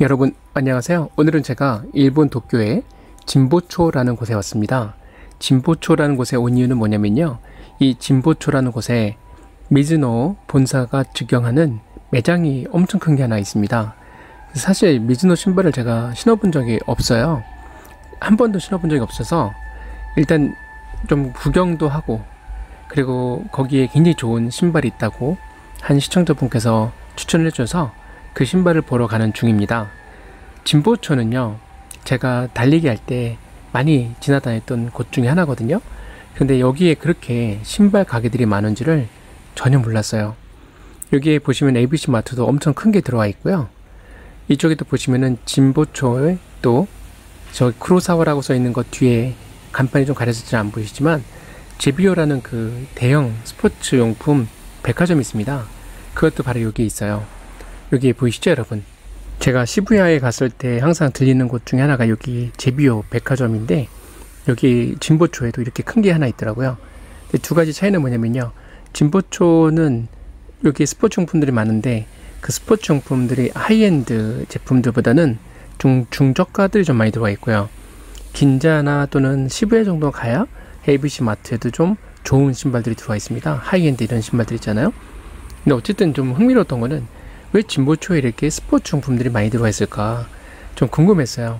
여러분 안녕하세요. 오늘은 제가 일본 도쿄의 진보초라는 곳에 왔습니다. 진보초라는 곳에 온 이유는 뭐냐면요, 이 진보초라는 곳에 미즈노 본사가 직영하는 매장이 엄청 큰 게 하나 있습니다. 사실 미즈노 신발을 제가 신어본 적이 없어요. 한 번도 신어본 적이 없어서 일단 좀 구경도 하고, 그리고 거기에 굉장히 좋은 신발이 있다고 한 시청자분께서 추천을 해줘서 그 신발을 보러 가는 중입니다. 진보초는요, 제가 달리기 할 때 많이 지나다녔던 곳 중에 하나거든요. 근데 여기에 그렇게 신발 가게들이 많은지를 전혀 몰랐어요. 여기에 보시면 ABC 마트도 엄청 큰 게 들어와 있고요. 이쪽에도 보시면은 진보초에 또 저 쿠로사와라고 써 있는 것 뒤에 간판이 좀 가려서 잘 안 보이시지만 제비오라는 그 대형 스포츠 용품 백화점이 있습니다. 그것도 바로 여기에 있어요. 여기 보이시죠 여러분? 제가 시부야에 갔을 때 항상 들리는 곳 중에 하나가 여기 제비오 백화점인데, 여기 진보초에도 이렇게 큰 게 하나 있더라고요. 근데 두 가지 차이는 뭐냐면요, 진보초는 여기 스포츠 용품들이 많은데 그 스포츠 용품들이 하이엔드 제품들보다는 중저가들이 좀 많이 들어와 있고요. 긴자나 또는 시부야 정도 가야 ABC 마트에도 좀 좋은 신발들이 들어와 있습니다. 하이엔드 이런 신발들 있잖아요. 근데 어쨌든 좀 흥미로웠던 거는 왜 진보초에 이렇게 스포츠 용품들이 많이 들어와 있을까 좀 궁금했어요.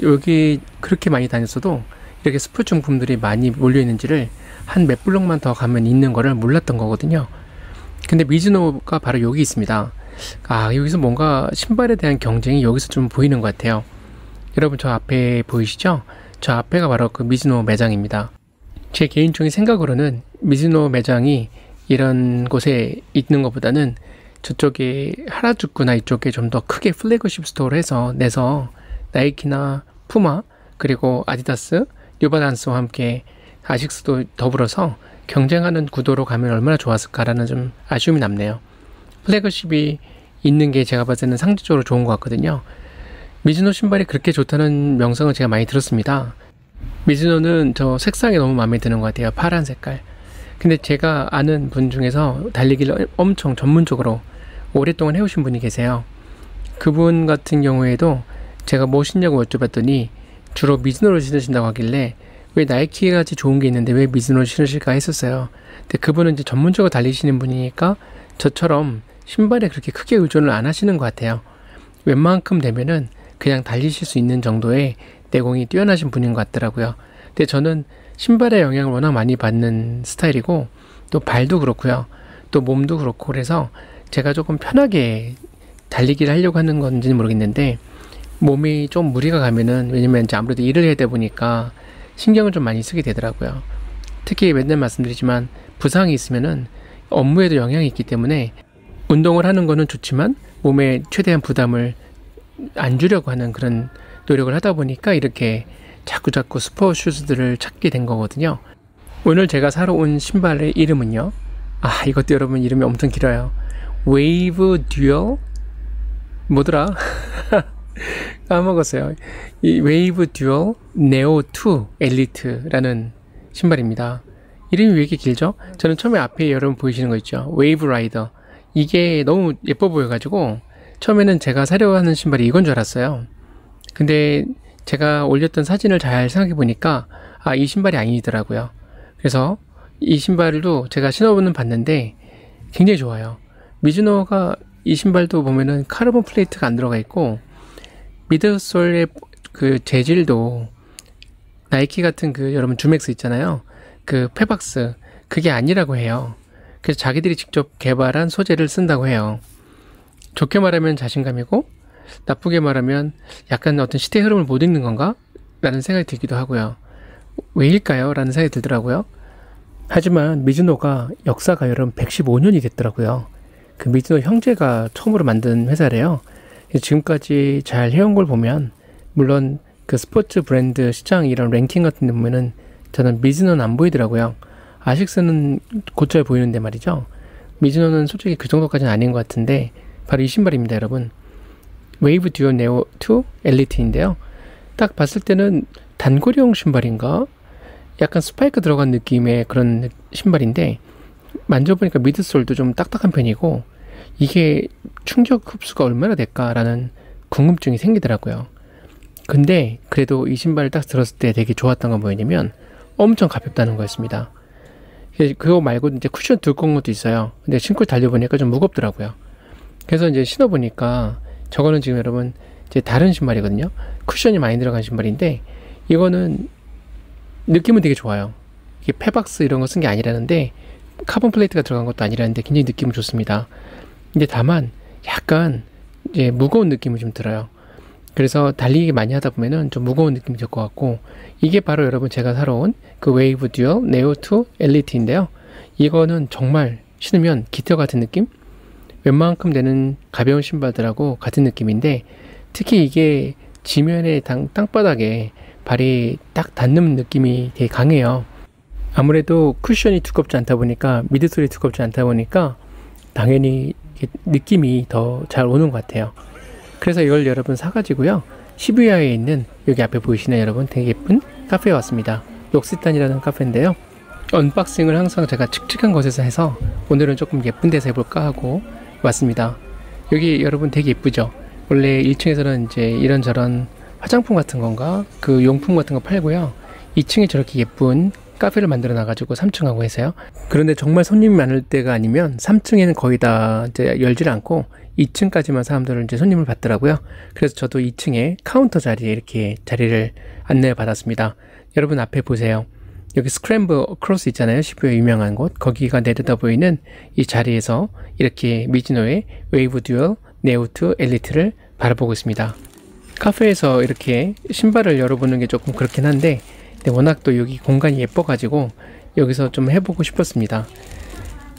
여기 그렇게 많이 다녔어도 이렇게 스포츠 용품들이 많이 몰려 있는지를 한 몇 블록만 더 가면 있는 거를 몰랐던 거거든요. 근데 미즈노가 바로 여기 있습니다. 여기서 뭔가 신발에 대한 경쟁이 여기서 좀 보이는 것 같아요. 여러분 저 앞에 보이시죠? 저 앞에가 바로 그 미즈노 매장입니다. 제 개인적인 생각으로는 미즈노 매장이 이런 곳에 있는 것보다는 저쪽에 하라주쿠나 이쪽에 좀 더 크게 플래그십 스토어를 해서 내서 나이키나 푸마 그리고 아디다스, 뉴바란스와 함께 아식스도 더불어서 경쟁하는 구도로 가면 얼마나 좋았을까라는 좀 아쉬움이 남네요. 플래그십이 있는 게 제가 봤을 때는 상대적으로 좋은 것 같거든요. 미즈노 신발이 그렇게 좋다는 명성을 제가 많이 들었습니다. 미즈노는 저 색상이 너무 마음에 드는 것 같아요. 파란 색깔. 근데 제가 아는 분 중에서 달리기를 엄청 전문적으로 오랫동안 해오신 분이 계세요. 그분 같은 경우에도 제가 뭐 신냐고 여쭤봤더니 주로 미즈노를 신으신다고 하길래 왜 나이키같이 좋은 게 있는데 왜 미즈노를 신으실까 했었어요. 근데 그분은 이제 전문적으로 달리시는 분이니까 저처럼 신발에 그렇게 크게 의존을 안 하시는 것 같아요. 웬만큼 되면은 그냥 달리실 수 있는 정도의 내공이 뛰어나신 분인 것 같더라고요. 근데 저는 신발의 영향을 워낙 많이 받는 스타일이고, 또 발도 그렇고요, 또 몸도 그렇고, 그래서 제가 조금 편하게 달리기를 하려고 하는 건지는 모르겠는데 몸이 좀 무리가 가면은, 왜냐면 이제 아무래도 일을 해야 되다 보니까 신경을 좀 많이 쓰게 되더라고요. 특히 맨날 말씀드리지만 부상이 있으면은 업무에도 영향이 있기 때문에 운동을 하는 거는 좋지만 몸에 최대한 부담을 안 주려고 하는 그런 노력을 하다 보니까 이렇게 자꾸 스포츠 슈즈들을 찾게 된 거거든요. 오늘 제가 사러 온 신발의 이름은요, 이것도 여러분 이름이 엄청 길어요. 웨이브 듀얼 뭐더라? 까먹었어요. 이 웨이브 듀얼 네오 2 엘리트라는 신발입니다. 이름이 왜 이렇게 길죠? 저는 처음에 앞에 여러분 보이시는 거 있죠? 웨이브 라이더. 이게 너무 예뻐 보여가지고 처음에는 제가 사려고 하는 신발이 이건 줄 알았어요. 근데 제가 올렸던 사진을 잘 생각해 보니까 이 신발이 아니더라고요. 그래서 이 신발도 제가 신어보는 봤는데 굉장히 좋아요. 미즈노가 이 신발도 보면은 카르본 플레이트가 안 들어가 있고, 미드솔의 그 재질도 나이키 같은 그 여러분 주맥스 있잖아요. 그 페박스, 그게 아니라고 해요. 그래서 자기들이 직접 개발한 소재를 쓴다고 해요. 좋게 말하면 자신감이고, 나쁘게 말하면 약간 어떤 시대의 흐름을 못 읽는 건가? 라는 생각이 들기도 하고요. 왜일까요? 라는 생각이 들더라고요. 하지만 미즈노가 역사가 여러분 115년이 됐더라고요. 그 미즈노 형제가 처음으로 만든 회사래요. 지금까지 잘 해온 걸 보면, 물론 그 스포츠 브랜드 시장 이런 랭킹 같은 데 보면은 저는 미즈노는 안 보이더라고요. 아식스는 곧잘 보이는데 말이죠. 미즈노는 솔직히 그 정도까지는 아닌 것 같은데 바로 이 신발입니다 여러분. 웨이브 듀오 네오 2 엘리트인데요. 딱 봤을 때는 단거리용 신발인가? 약간 스파이크 들어간 느낌의 그런 신발인데, 만져보니까 미드솔도 좀 딱딱한 편이고, 이게 충격 흡수가 얼마나 될까라는 궁금증이 생기더라고요. 근데 그래도 이 신발을 딱 들었을 때 되게 좋았던 건 뭐였냐면 엄청 가볍다는 거였습니다. 그거 말고 이제 쿠션 두꺼운 것도 있어요. 근데 신고 달려보니까 좀 무겁더라고요. 그래서 이제 신어보니까 저거는 지금 여러분 이제 다른 신발이거든요. 쿠션이 많이 들어간 신발인데 이거는 느낌은 되게 좋아요. 이게 페박스 이런 거 쓴 게 아니라는데 카본 플레이트가 들어간 것도 아니라는데 굉장히 느낌은 좋습니다. 근데 다만 약간 이제 무거운 느낌이 좀 들어요. 그래서 달리기 많이 하다 보면은 좀 무거운 느낌이 들 것 같고, 이게 바로 여러분 제가 사러 온 그 웨이브 듀얼 네오2 엘리트인데요. 이거는 정말 신으면 깃털 같은 느낌? 웬만큼 되는 가벼운 신발들하고 같은 느낌인데, 특히 이게 지면에 땅바닥에 발이 딱 닿는 느낌이 되게 강해요. 아무래도 쿠션이 두껍지 않다 보니까, 미드솔이 두껍지 않다 보니까 당연히 느낌이 더 잘 오는 것 같아요. 그래서 이걸 여러분 사가지고요, 시부야에 있는 여기 앞에 보이시는 여러분 되게 예쁜 카페에 왔습니다. 록시탄이라는 카페인데요. 언박싱을 항상 제가 칙칙한 곳에서 해서 오늘은 조금 예쁜 데서 해볼까 하고 왔습니다. 여기 여러분 되게 예쁘죠? 원래 1층에서는 이제 이런저런 화장품 같은 건가 그 용품 같은 거 팔고요, 2층에 저렇게 예쁜 카페를 만들어 놔가지고 3층하고 해서요. 그런데 정말 손님이 많을 때가 아니면 3층에는 거의 다 이제 열질 않고 2층까지만 사람들은 이제 손님을 받더라고요. 그래서 저도 2층에 카운터 자리에 이렇게 자리를 안내를 받았습니다. 여러분 앞에 보세요. 여기 스크램블 크로스 있잖아요. 시부야 유명한 곳. 거기가 내려다 보이는 이 자리에서 이렇게 미즈노의 웨이브 듀얼 네오2 엘리트를 바라보고 있습니다. 카페에서 이렇게 신발을 열어보는 게 조금 그렇긴 한데, 근데 워낙 또 여기 공간이 예뻐가지고 여기서 좀 해보고 싶었습니다.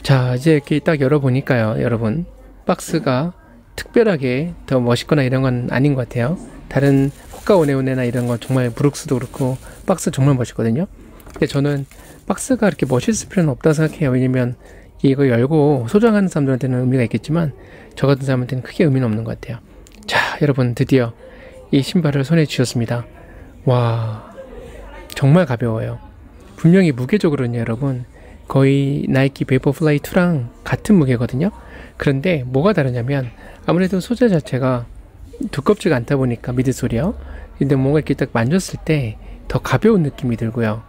자, 이제 이렇게 딱 열어보니까요, 여러분 박스가 특별하게 더 멋있거나 이런 건 아닌 것 같아요. 다른 호카 오네오네나 이런 건 정말 브룩스도 그렇고 박스 정말 멋있거든요. 근데 저는 박스가 이렇게 멋있을 필요는 없다고 생각해요. 왜냐면 이거 열고 소장하는 사람들한테는 의미가 있겠지만 저 같은 사람한테는 크게 의미는 없는 것 같아요. 자, 여러분 드디어 이 신발을 손에 쥐었습니다. 와, 정말 가벼워요. 분명히 무게적으로는 여러분 거의 나이키 베이퍼플라이 2랑 같은 무게거든요. 그런데 뭐가 다르냐면 아무래도 소재 자체가 두껍지가 않다 보니까 미드솔이요. 근데 뭔가 이렇게 딱 만졌을 때 더 가벼운 느낌이 들고요.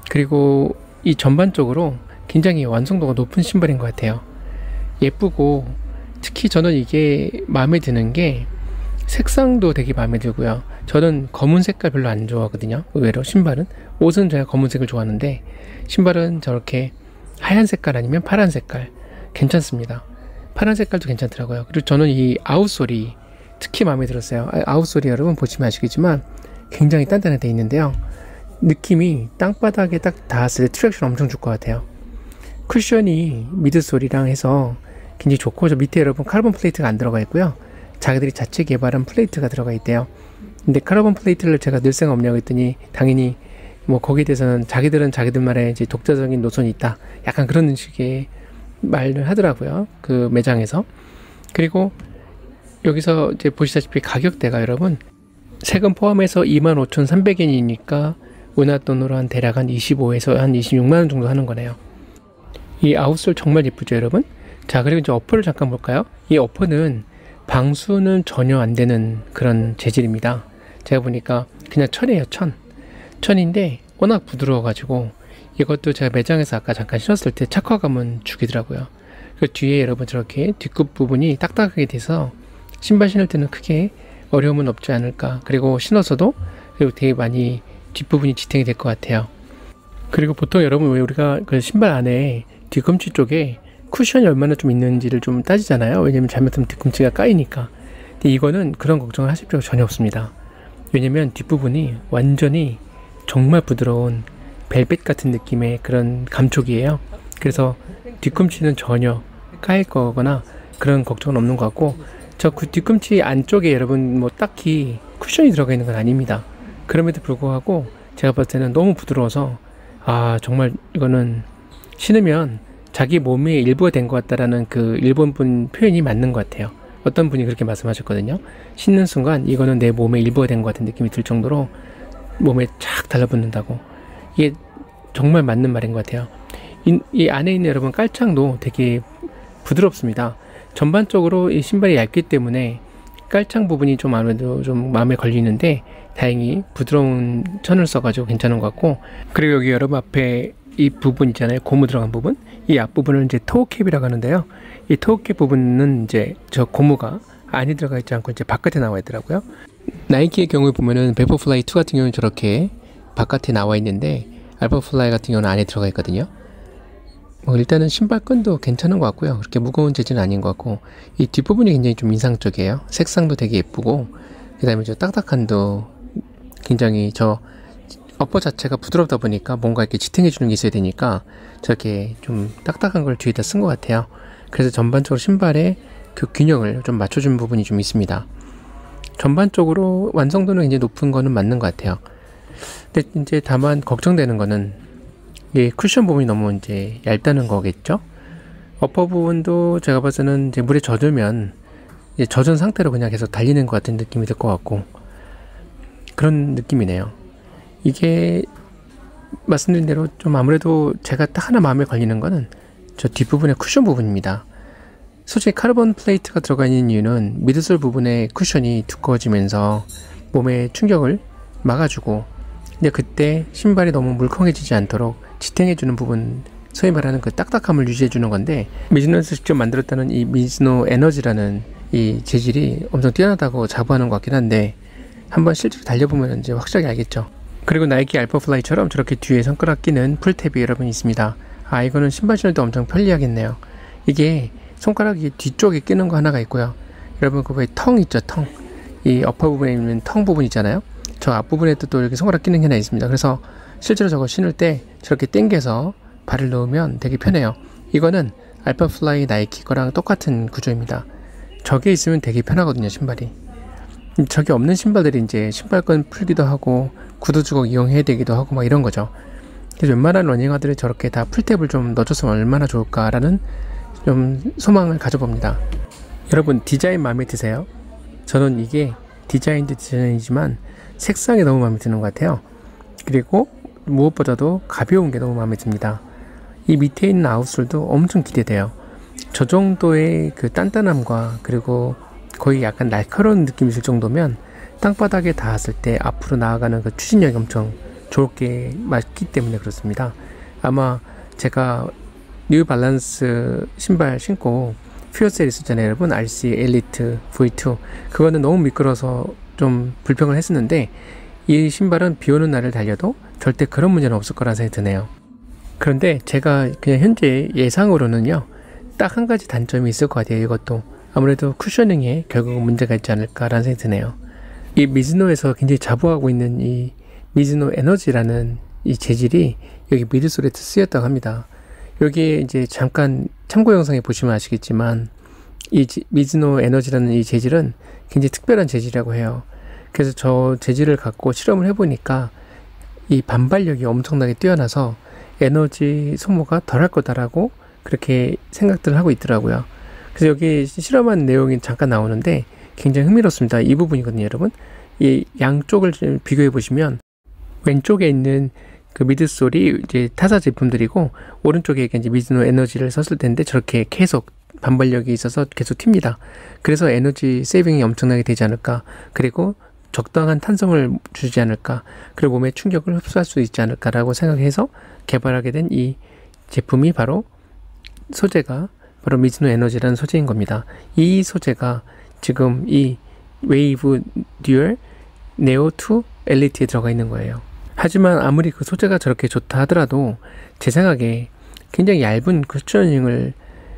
그리고 이 전반적으로 굉장히 완성도가 높은 신발인 것 같아요. 예쁘고, 특히 저는 이게 마음에 드는 게 색상도 되게 마음에 들고요. 저는 검은 색깔 별로 안 좋아하거든요. 의외로 신발은, 옷은 제가 검은색을 좋아하는데 신발은 저렇게 하얀 색깔 아니면 파란 색깔 괜찮습니다. 파란 색깔도 괜찮더라고요. 그리고 저는 이 아웃솔이 특히 마음에 들었어요. 아웃솔이 여러분 보시면 아시겠지만 굉장히 단단하게 되어 있는데요, 느낌이 땅바닥에 딱 닿았을 때 트랙션 엄청 줄 것 같아요. 쿠션이 미드솔이랑 해서 굉장히 좋고, 저 밑에 여러분 카르본 플레이트가 안 들어가 있고요, 자기들이 자체 개발한 플레이트가 들어가 있대요. 근데 카르본 플레이트를 제가 늘 생각 없냐고 했더니 당연히 뭐 거기에 대해서는 자기들은 자기들만의 이제 독자적인 노선이 있다, 약간 그런 식의 말을 하더라고요, 그 매장에서. 그리고 여기서 이제 보시다시피 가격대가 여러분 세금 포함해서 25,300엔이니까 우리나라 돈으로 한 대략 한 25에서 한 26만원 정도 하는 거네요. 이 아웃솔 정말 예쁘죠 여러분? 자, 그리고 이제 어퍼를 잠깐 볼까요? 이 어퍼는 방수는 전혀 안 되는 그런 재질입니다. 제가 보니까 그냥 천이에요. 천인데 워낙 부드러워가지고 이것도 제가 매장에서 아까 잠깐 신었을 때 착화감은 죽이더라고요. 그 뒤에 여러분 저렇게 뒷굽 부분이 딱딱하게 돼서 신발 신을 때는 크게 어려움은 없지 않을까. 그리고 신어서도 그리고 되게 많이 뒷부분이 지탱이 될 것 같아요. 그리고 보통 여러분 왜 우리가 그 신발 안에 뒤꿈치 쪽에 쿠션이 얼마나 좀 있는지를 좀 따지잖아요. 왜냐면 잘못하면 뒤꿈치가 까이니까. 근데 이거는 그런 걱정을 하실 필요가 전혀 없습니다. 왜냐면 뒷부분이 완전히 정말 부드러운 벨벳 같은 느낌의 그런 감촉이에요. 그래서 뒤꿈치는 전혀 까일 거거나 그런 걱정은 없는 것 같고, 저 그 뒤꿈치 안쪽에 여러분 뭐 딱히 쿠션이 들어가 있는 건 아닙니다. 그럼에도 불구하고 제가 봤을 때는 너무 부드러워서 정말 이거는 신으면 자기 몸의 일부가 된 것 같다라는 그 일본분 표현이 맞는 것 같아요. 어떤 분이 그렇게 말씀하셨거든요. 신는 순간 이거는 내 몸의 일부가 된 것 같은 느낌이 들 정도로 몸에 착 달라붙는다고. 이게 정말 맞는 말인 것 같아요. 이 안에 있는 여러분 깔창도 되게 부드럽습니다. 전반적으로 이 신발이 얇기 때문에 깔창 부분이 좀 아무래도 좀 마음에 걸리는데 다행히 부드러운 천을 써가지고 괜찮은 것 같고, 그리고 여기 여러분 앞에 이 부분 있잖아요. 고무 들어간 부분. 이 앞부분을 이제 토우캡이라고 하는데요. 이 토우캡 부분은 이제 저 고무가 안에 들어가 있지 않고 이제 바깥에 나와 있더라고요. 나이키의 경우에 보면은 베퍼플라이 2 같은 경우는 저렇게 바깥에 나와 있는데 알파플라이 같은 경우는 안에 들어가 있거든요. 일단은 신발끈도 괜찮은 것 같고요. 그렇게 무거운 재질은 아닌 것 같고, 이 뒷부분이 굉장히 좀 인상적이에요. 색상도 되게 예쁘고, 그 다음에 저 딱딱함도 굉장히, 저 어퍼 자체가 부드럽다 보니까 뭔가 이렇게 지탱해 주는 게 있어야 되니까 저렇게 좀 딱딱한 걸 뒤에다 쓴 것 같아요. 그래서 전반적으로 신발의 그 균형을 좀 맞춰준 부분이 좀 있습니다. 전반적으로 완성도는 굉장히 높은 거는 맞는 것 같아요. 근데 이제 다만 걱정되는 거는 이 쿠션 부분이 너무 이제 얇다는 거겠죠. 어퍼 부분도 제가 봐서는 이제 물에 젖으면 이제 젖은 상태로 그냥 계속 달리는 것 같은 느낌이 들 것 같고, 그런 느낌이네요. 이게 말씀드린 대로 좀 아무래도 제가 딱 하나 마음에 걸리는 거는 저 뒷부분의 쿠션 부분입니다. 솔직히 카르본 플레이트가 들어가 있는 이유는 미드솔 부분의 쿠션이 두꺼워지면서 몸에 충격을 막아주고, 근데 그때 신발이 너무 물컹해지지 않도록 지탱해주는 부분, 소위 말하는 그 딱딱함을 유지해주는 건데, 미즈노에서 직접 만들었다는 이 미즈노 에너지라는 이 재질이 엄청 뛰어나다고 자부하는 것 같긴 한데, 한번 실제로 달려보면 이제 확실하게 알겠죠. 그리고 나이키 알파플라이처럼 저렇게 뒤에 손가락 끼는 풀탭이 여러분 있습니다. 아, 이거는 신발 신을 때 엄청 편리하겠네요. 이게 손가락이 뒤쪽에 끼는 거 하나가 있고요. 여러분 그 왜 텅 있죠, 텅. 이 어퍼 부분에 있는 텅 부분 있잖아요. 저 앞부분에도 또 이렇게 손가락 끼는 게 하나 있습니다. 그래서 실제로 저거 신을 때 저렇게 당겨서 발을 넣으면 되게 편해요. 이거는 알파플라이 나이키 거랑 똑같은 구조입니다. 저게 있으면 되게 편하거든요, 신발이. 저게 없는 신발들이 이제 신발끈 풀기도 하고 구두 주걱 이용해야 되기도 하고 막 이런 거죠. 그래서 웬만한 러닝화들이 저렇게 다 풀탭을 좀 넣어줬으면 얼마나 좋을까라는 좀 소망을 가져봅니다. 여러분 디자인 마음에 드세요? 저는 이게 디자인도 디자인이지만 색상이 너무 마음에 드는 것 같아요. 그리고 무엇보다도 가벼운 게 너무 마음에 듭니다. 이 밑에 있는 아웃솔도 엄청 기대돼요. 저 정도의 그 단단함과 그리고 거의 약간 날카로운 느낌이 있을 정도면 땅바닥에 닿았을 때 앞으로 나아가는 그 추진력이 엄청 좋게 맞기 때문에 그렇습니다. 아마 제가 뉴 발란스 신발 신고 퓨어셀 있었잖아요, 여러분. RC 엘리트 V2. 그거는 너무 미끄러워서 좀 불평을 했었는데, 이 신발은 비 오는 날을 달려도 절대 그런 문제는 없을 거라는 생각이 드네요. 그런데 제가 그냥 현재 예상으로는요, 딱 한 가지 단점이 있을 것 같아요. 이것도 아무래도 쿠셔닝에 결국은 문제가 있지 않을까라는 생각이 드네요. 이 미즈노에서 굉장히 자부하고 있는 이 미즈노 에너지라는 이 재질이 여기 미드솔에 쓰였다고 합니다. 여기에 이제 잠깐 참고 영상에 보시면 아시겠지만 이 미즈노 에너지라는 이 재질은 굉장히 특별한 재질이라고 해요. 그래서 저 재질을 갖고 실험을 해보니까 이 반발력이 엄청나게 뛰어나서 에너지 소모가 덜할 거다라고 그렇게 생각들을 하고 있더라고요. 그래서 여기 실험한 내용이 잠깐 나오는데 굉장히 흥미롭습니다. 이 부분이거든요, 여러분. 이 양쪽을 비교해 보시면 왼쪽에 있는 그 미드솔이 이제 타사 제품들이고, 오른쪽에 이제 미즈노 에너지를 썼을 텐데 저렇게 계속 반발력이 있어서 계속 튑니다. 그래서 에너지 세이빙이 엄청나게 되지 않을까, 그리고 적당한 탄성을 주지 않을까, 그리고 몸에 충격을 흡수할 수 있지 않을까라고 생각해서 개발하게 된 이 제품이 바로 소재가 바로 미즈노 에너지라는 소재인 겁니다. 이 소재가 지금 이 웨이브 듀얼 네오 2 엘리트에 들어가 있는 거예요. 하지만 아무리 그 소재가 저렇게 좋다 하더라도 제 생각에 굉장히 얇은 쿠셔닝을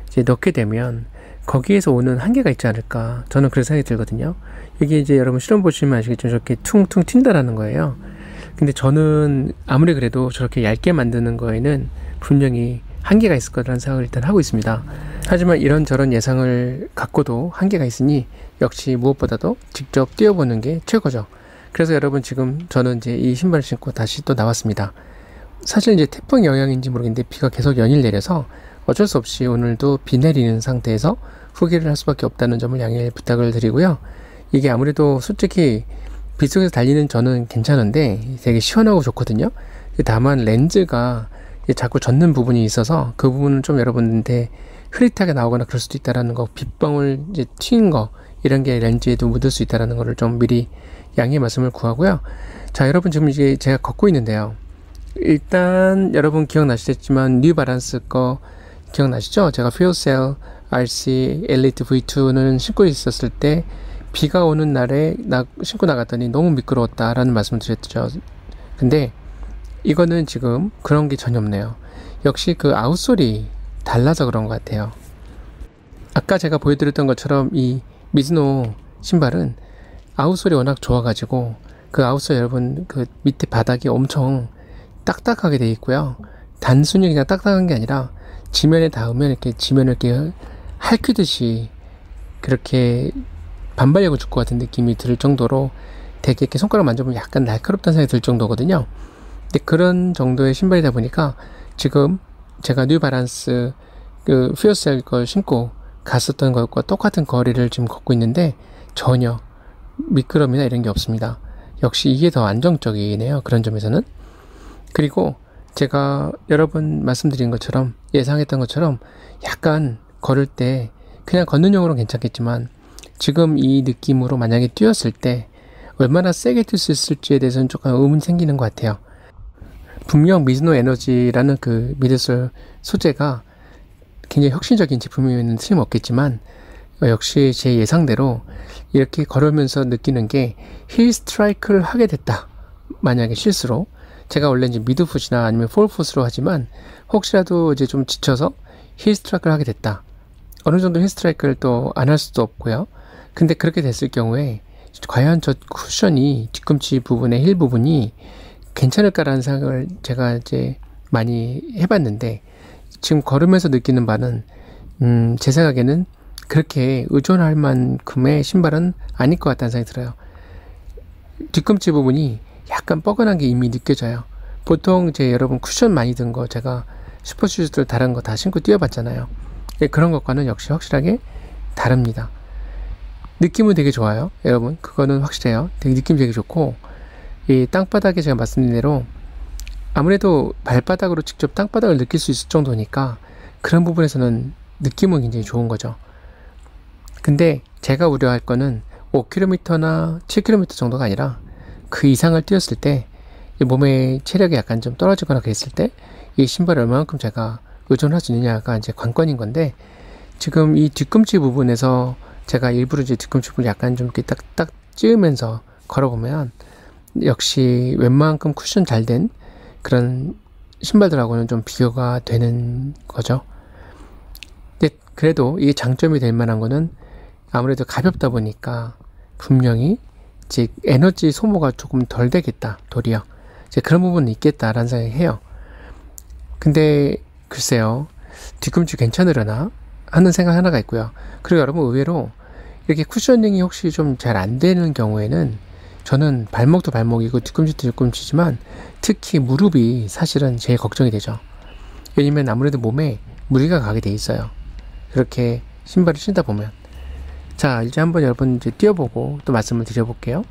이제 넣게 되면 거기에서 오는 한계가 있지 않을까, 저는 그런 생각이 들거든요. 여기 이제 여러분 실험 보시면 아시겠지만 저렇게 퉁퉁 튄다라는 거예요. 근데 저는 아무리 그래도 저렇게 얇게 만드는 거에는 분명히 한계가 있을 거라는 생각을 일단 하고 있습니다. 하지만 이런저런 예상을 갖고도 한계가 있으니 역시 무엇보다도 직접 뛰어보는 게 최고죠. 그래서 여러분 지금 저는 이제 이 신발을 신고 다시 또 나왔습니다. 사실 이제 태풍 영향인지 모르겠는데 비가 계속 연일 내려서 어쩔 수 없이 오늘도 비 내리는 상태에서 후기를 할 수밖에 없다는 점을 양해 부탁을 드리고요. 이게 아무래도 솔직히 빗속에서 달리는 저는 괜찮은데 되게 시원하고 좋거든요. 다만 렌즈가 자꾸 젖는 부분이 있어서 그 부분은 좀 여러분한테 흐릿하게 나오거나 그럴 수도 있다라는 거, 빗방울 이제 튄 거, 이런 게 렌즈에도 묻을 수 있다는 것을 좀 미리 양해 말씀을 구하고요. 자, 여러분 지금 이제 제가 걷고 있는데요. 일단 여러분 기억나시겠지만 뉴발란스 거 기억나시죠? 제가 퓨어셀 RC 엘리트 V2는 신고 있었을 때 비가 오는 날에 신고 나갔더니 너무 미끄러웠다라는 말씀을 드렸죠. 근데 이거는 지금 그런 게 전혀 없네요. 역시 그 아웃솔이 달라서 그런 것 같아요. 아까 제가 보여드렸던 것처럼 이 미즈노 신발은 아웃솔이 워낙 좋아가지고 그 아웃솔 여러분 그 밑에 바닥이 엄청 딱딱하게 되어 있고요. 단순히 그냥 딱딱한 게 아니라 지면에 닿으면 이렇게 지면을 이렇게 핥히듯이 그렇게 반발력을 줄 것 같은 느낌이 들 정도로 되게 이렇게 손가락 만져보면 약간 날카롭다는 생각이 들 정도거든요. 근데 그런 정도의 신발이다 보니까 지금 제가 뉴발란스 그 퓨어셀 걸 신고 갔었던 것과 똑같은 거리를 지금 걷고 있는데 전혀 미끄럼이나 이런 게 없습니다. 역시 이게 더 안정적이네요. 그런 점에서는. 그리고 제가 여러 번 말씀드린 것처럼 예상했던 것처럼 약간 걸을 때 그냥 걷는 용으로는 괜찮겠지만 지금 이 느낌으로 만약에 뛰었을 때 얼마나 세게 뛸 수 있을지에 대해서는 조금 의문이 생기는 것 같아요. 분명 미즈노 에너지라는 그 미드솔 소재가 굉장히 혁신적인 제품이면 틀림없겠지만 역시 제 예상대로 이렇게 걸으면서 느끼는 게 힐 스트라이크를 하게 됐다. 만약에 실수로 제가 원래 이제 미드풋이나 아니면 폴풋으로 하지만 혹시라도 이제 좀 지쳐서 힐 스트라이크를 하게 됐다. 어느 정도 힐 스트라이크를 또 안 할 수도 없고요. 근데 그렇게 됐을 경우에 과연 저 쿠션이 뒤꿈치 부분의 힐 부분이 괜찮을까라는 생각을 제가 이제 많이 해봤는데 지금 걸으면서 느끼는 바는 제 생각에는 그렇게 의존할 만큼의 신발은 아닐 것 같다는 생각이 들어요. 뒤꿈치 부분이 약간 뻐근한 게 이미 느껴져요. 보통 이제 여러분 쿠션 많이 든 거 제가 슈퍼슈즈들 다른 거 다 신고 뛰어봤잖아요. 그런 것과는 역시 확실하게 다릅니다. 느낌은 되게 좋아요. 여러분 그거는 확실해요. 느낌 되게 좋고 이 땅바닥에 제가 말씀드린 대로 아무래도 발바닥으로 직접 땅바닥을 느낄 수 있을 정도니까 그런 부분에서는 느낌은 굉장히 좋은 거죠. 근데 제가 우려할 거는 5km나 7km 정도가 아니라 그 이상을 뛰었을 때 몸의 체력이 약간 좀 떨어지거나 그랬을 때 이 신발을 얼마만큼 제가 의존할 수 있느냐가 이제 관건인 건데 지금 이 뒤꿈치 부분에서 제가 일부러 이제 뒤꿈치 부분을 약간 좀 이렇게 딱딱 찌으면서 걸어보면 역시 웬만큼 쿠션 잘 된 그런 신발들하고는 좀 비교가 되는 거죠. 근데 그래도 이게 장점이 될 만한 거는 아무래도 가볍다 보니까 분명히 이제 에너지 소모가 조금 덜 되겠다. 도리어 이제 그런 부분은 있겠다라는 생각이 해요. 근데 글쎄요. 뒤꿈치 괜찮으려나 하는 생각 하나가 있고요. 그리고 여러분 의외로 이렇게 쿠셔닝이 혹시 좀 잘 안 되는 경우에는 저는 발목도 발목이고 뒤꿈치도 뒤꿈치지만 특히 무릎이 사실은 제일 걱정이 되죠. 왜냐면 아무래도 몸에 무리가 가게 돼 있어요. 그렇게 신발을 신다 보면. 자, 이제 한번 여러분 이제 뛰어보고 또 말씀을 드려볼게요.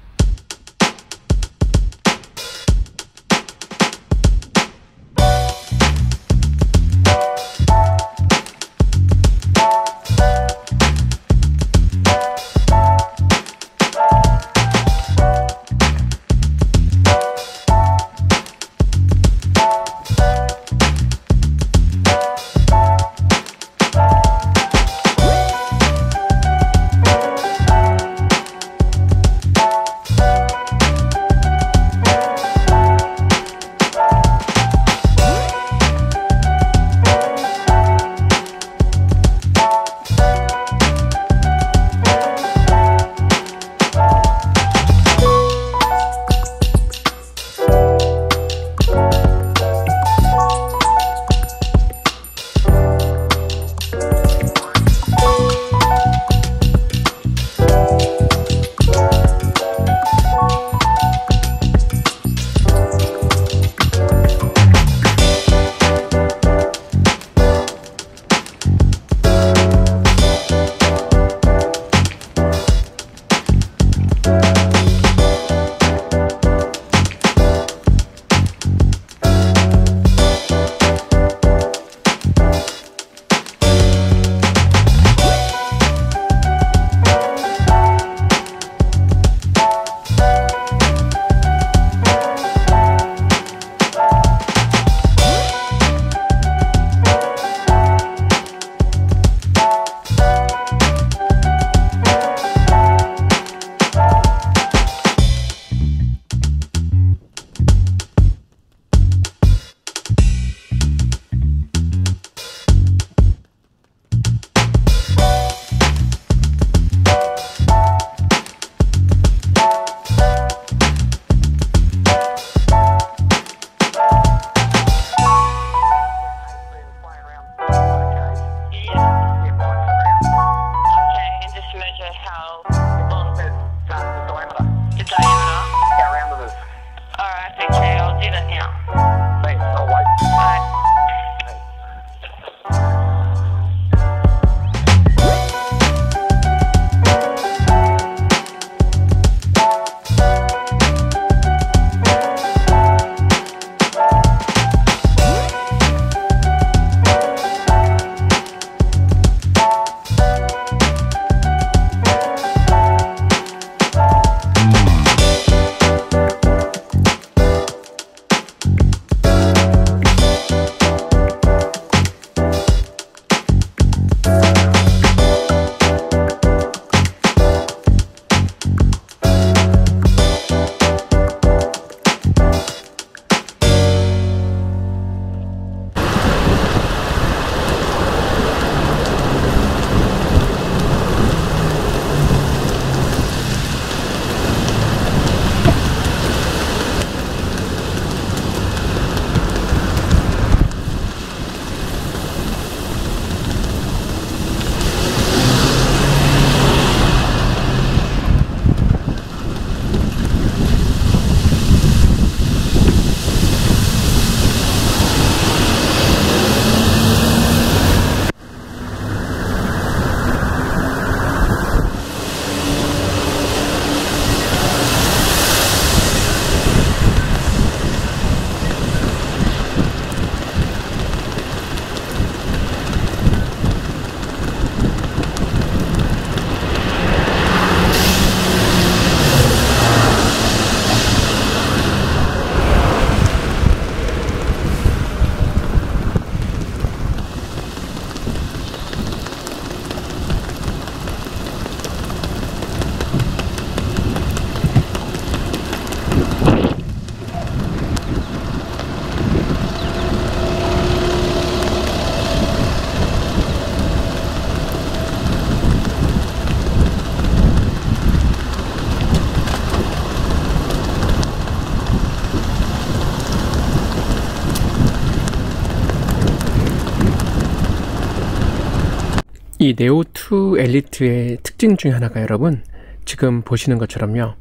이 네오2 엘리트의 특징 중에 하나가 여러분 지금 보시는 것처럼요,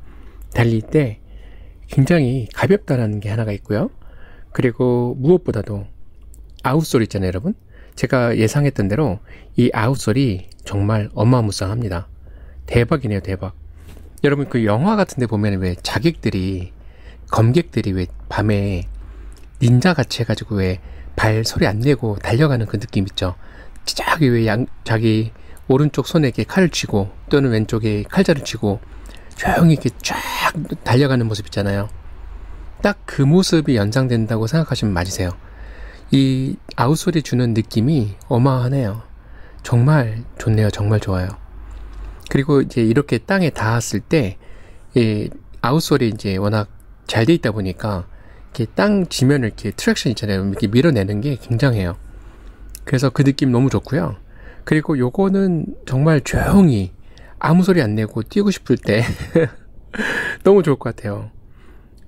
달릴 때 굉장히 가볍다라는 게 하나가 있고요. 그리고 무엇보다도 아웃솔 있잖아요 여러분. 제가 예상했던 대로 이 아웃솔이 정말 어마무쌍합니다. 대박이네요, 대박. 여러분 그 영화 같은 데 보면 왜 자객들이, 검객들이 왜 밤에 닌자 같이 해가지고 왜 발 소리 안 내고 달려가는 그 느낌 있죠. 자기 왜 자기 오른쪽 손에 이렇게 칼을 쥐고 또는 왼쪽에 칼자를 쥐고 조용히 이렇게 쫙 달려가는 모습 있잖아요. 딱 그 모습이 연상된다고 생각하시면 맞으세요. 이 아웃솔이 주는 느낌이 어마어마하네요. 정말 좋네요. 정말 좋아요. 그리고 이제 이렇게 땅에 닿았을 때 이 아웃솔이 이제 워낙 잘 돼 있다 보니까 이렇게 땅 지면을 이렇게 트랙션 있잖아요. 이렇게 밀어내는 게 굉장해요. 그래서 그 느낌 너무 좋고요. 그리고 요거는 정말 조용히 아무 소리 안 내고 뛰고 싶을 때 너무 좋을 것 같아요.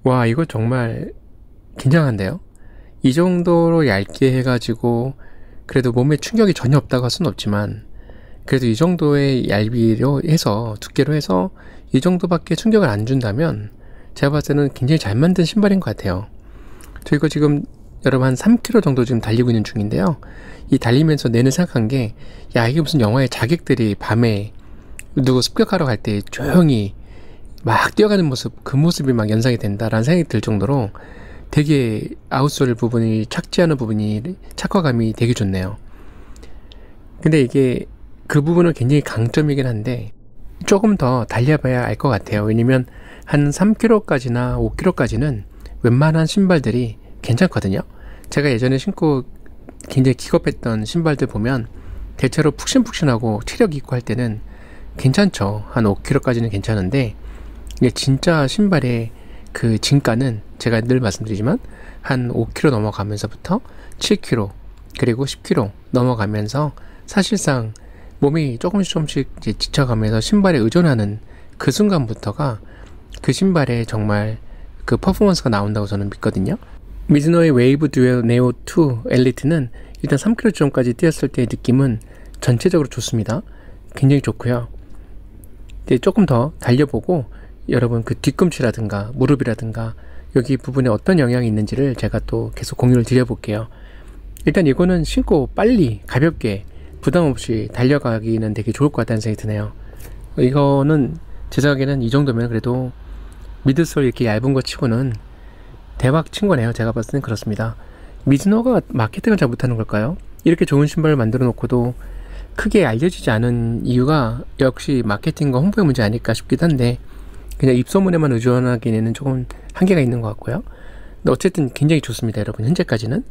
와, 이거 정말 굉장한데요. 이 정도로 얇게 해가지고 그래도 몸에 충격이 전혀 없다고 할 수는 없지만 그래도 이 정도의 얇이로 해서, 두께로 해서 이 정도밖에 충격을 안 준다면 제가 봤을 때는 굉장히 잘 만든 신발인 것 같아요. 저 이거 지금 여러분 한 3km 정도 지금 달리고 있는 중인데요. 이 달리면서 내내 생각한 게, 야, 이게 무슨 영화의 자객들이 밤에 누구 습격하러 갈 때 조용히 막 뛰어가는 모습, 그 모습이 막 연상이 된다라는 생각이 들 정도로 되게 아웃솔 부분이, 착지하는 부분이, 착화감이 되게 좋네요. 근데 이게 그 부분은 굉장히 강점이긴 한데 조금 더 달려봐야 알 것 같아요. 왜냐면 한 3km까지나 5km까지는 웬만한 신발들이 괜찮거든요. 제가 예전에 신고 굉장히 기겁했던 신발들 보면 대체로 푹신푹신하고 체력 있고 할 때는 괜찮죠. 한 5km까지는 괜찮은데 이게 진짜 신발의 그 진가는 제가 늘 말씀드리지만 한 5km 넘어가면서부터 7km 그리고 10km 넘어가면서 사실상 몸이 조금씩 이제 지쳐가면서 신발에 의존하는 그 순간부터가 그 신발에 정말 그 퍼포먼스가 나온다고 저는 믿거든요. 미즈노의 웨이브 듀얼 네오2 엘리트는 일단 3km 지점까지 뛰었을 때의 느낌은 전체적으로 좋습니다. 굉장히 좋고요. 이제 조금 더 달려보고 여러분 그 뒤꿈치라든가 무릎이라든가 여기 부분에 어떤 영향이 있는지를 제가 또 계속 공유를 드려볼게요. 일단 이거는 신고 빨리 가볍게 부담 없이 달려가기는 되게 좋을 것 같다는 생각이 드네요. 이거는 제 생각에는 이 정도면 그래도 미드솔 이렇게 얇은 거 치고는 대박 친 거네요. 제가 봤을 땐 그렇습니다. 미즈노가 마케팅을 잘 못하는 걸까요? 이렇게 좋은 신발을 만들어 놓고도 크게 알려지지 않은 이유가 역시 마케팅과 홍보의 문제 아닐까 싶기도 한데, 그냥 입소문에만 의존하기에는 조금 한계가 있는 것 같고요. 근데 어쨌든 굉장히 좋습니다, 여러분. 현재까지는.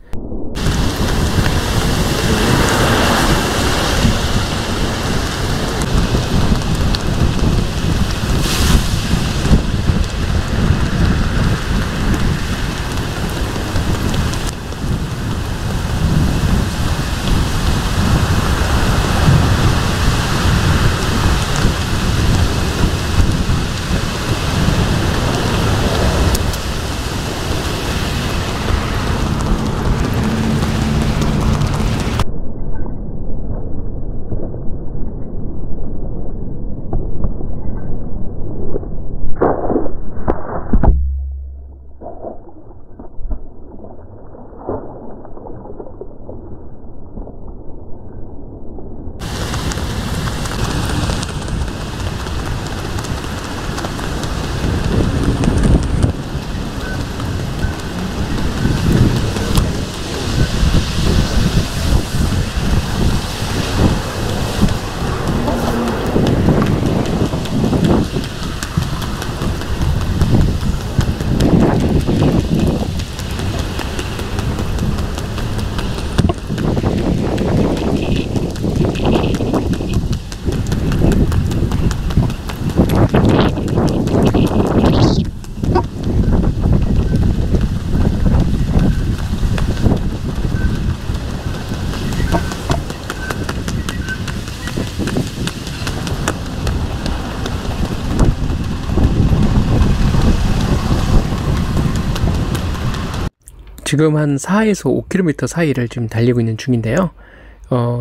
지금 한 4에서 5km 사이를 지금 달리고 있는 중인데요.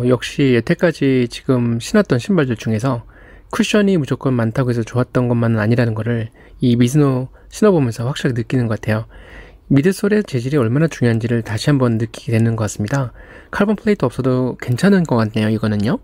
역시 여태까지 지금 신었던 신발들 중에서 쿠션이 무조건 많다고 해서 좋았던 것만은 아니라는 거를 이 미즈노 신어보면서 확실하게 느끼는 것 같아요. 미드솔의 재질이 얼마나 중요한지를 다시 한번 느끼게 되는 것 같습니다. 카본 플레이트 없어도 괜찮은 것 같네요, 이거는요.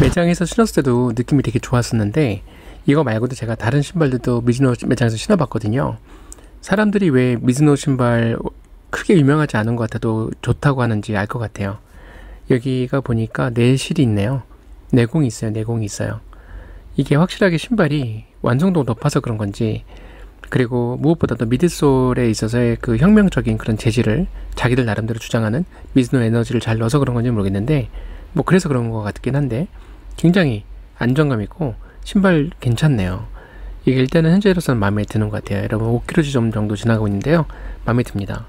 매장에서 신었을 때도 느낌이 되게 좋았었는데, 이거 말고도 제가 다른 신발들도 미즈노 매장에서 신어봤거든요. 사람들이 왜 미즈노 신발 크게 유명하지 않은 것 같아도 좋다고 하는지 알 것 같아요. 여기가 보니까 내실이 있네요. 내공이 있어요. 내공이 있어요. 이게 확실하게 신발이 완성도가 높아서 그런 건지, 그리고 무엇보다도 미드솔에 있어서의 그 혁명적인 그런 재질을 자기들 나름대로 주장하는 미즈노 에너지를 잘 넣어서 그런 건지 모르겠는데, 뭐 그래서 그런 것 같긴 한데 굉장히 안정감 있고 신발 괜찮네요. 이게 일단은 현재로서는 마음에 드는 것 같아요. 여러분 5km 정도 지나가고 있는데요, 마음에 듭니다.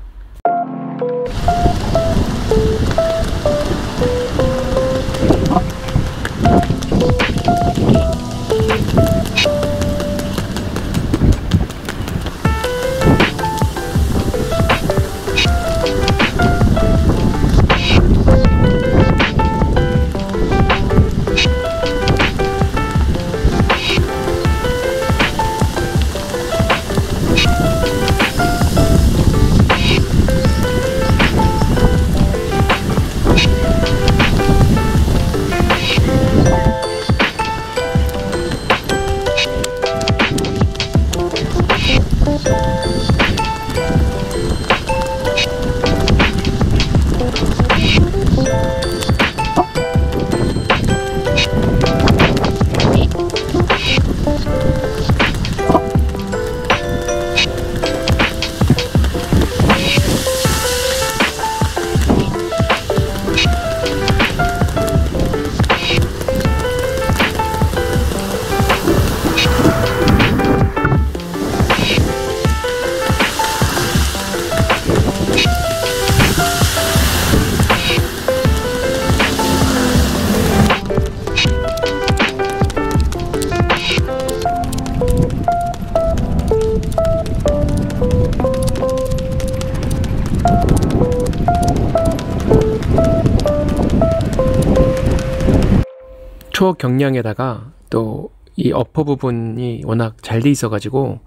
초경량에다가 또 이 어퍼 부분이 워낙 잘 돼 있어가지고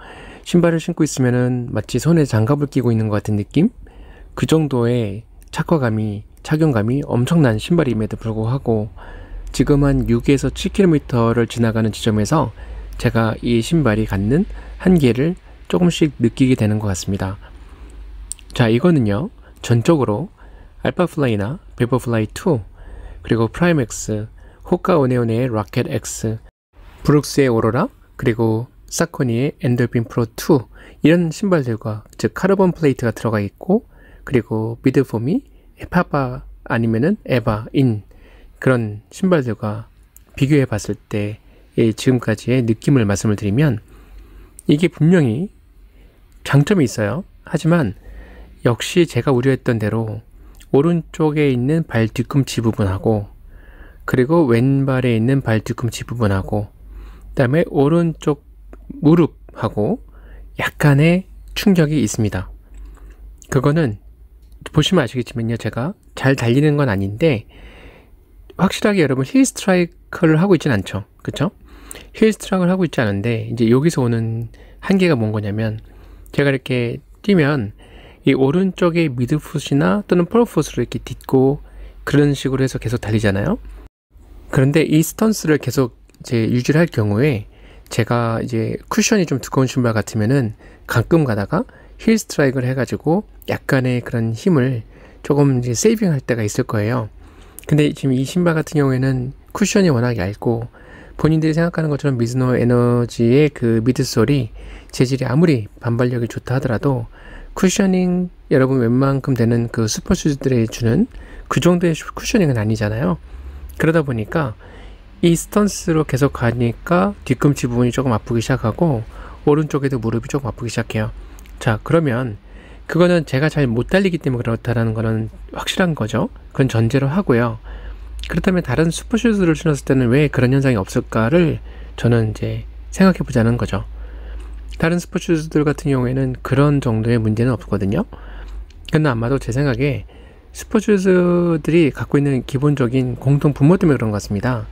신발을 신고 있으면은 마치 손에 장갑을 끼고 있는 것 같은 느낌? 그 정도의 착용감이 엄청난 신발임에도 불구하고 지금 한 6에서 7km를 지나가는 지점에서 제가 이 신발이 갖는 한계를 조금씩 느끼게 되는 것 같습니다. 자, 이거는요, 전적으로 알파플라이나 베버플라이 2, 그리고 프라임X, 호카 오네오네의 로켓 X, 브룩스의 오로라, 그리고 사코니의 엔돌핀 프로 2, 이런 신발들과, 즉 카르본 플레이트가 들어가 있고, 그리고 미드폼이 파바 아니면은 에바인 그런 신발들과 비교해 봤을 때 지금까지의 느낌을 말씀을 드리면, 이게 분명히 장점이 있어요. 하지만 역시 제가 우려했던 대로 오른쪽에 있는 발 뒤꿈치 부분하고, 그리고 왼발에 있는 발 뒤꿈치 부분하고, 그 다음에 오른쪽 무릎하고 약간의 충격이 있습니다. 그거는 보시면 아시겠지만요, 제가 잘 달리는 건 아닌데 확실하게 여러분 힐 스트라이크를 하고 있진 않죠, 그쵸? 힐 스트라이크를 하고 있지 않은데, 이제 여기서 오는 한계가 뭔 거냐면, 제가 이렇게 뛰면 이 오른쪽의 미드풋이나 또는 폴풋으로 이렇게 딛고 그런 식으로 해서 계속 달리잖아요. 그런데 이 스턴스를 계속 이제 유지를 할 경우에, 제가 이제 쿠션이 좀 두꺼운 신발 같으면은 가끔 가다가 힐 스트라이크를 해가지고 약간의 그런 힘을 조금 이제 세이빙 할 때가 있을 거예요. 근데 지금 이 신발 같은 경우에는 쿠션이 워낙 얇고, 본인들이 생각하는 것처럼 미즈노 에너지의 그 미드솔이 재질이 아무리 반발력이 좋다 하더라도 쿠셔닝, 여러분 웬만큼 되는 그 슈퍼슈즈들이 주는 그 정도의 쿠셔닝은 아니잖아요. 그러다 보니까 이 스턴스로 계속 가니까 뒤꿈치 부분이 조금 아프기 시작하고 오른쪽에도 무릎이 조금 아프기 시작해요. 자, 그러면 그거는 제가 잘 못 달리기 때문에 그렇다라는 거는 확실한 거죠. 그건 전제로 하고요. 그렇다면 다른 슈퍼슈즈를 신었을 때는 왜 그런 현상이 없을까를 저는 이제 생각해 보자는 거죠. 다른 슈퍼슈즈들 같은 경우에는 그런 정도의 문제는 없거든요. 근데 아마도 제 생각에 슈퍼슈즈들이 갖고 있는 기본적인 공통 분모 때문에 그런 것 같습니다.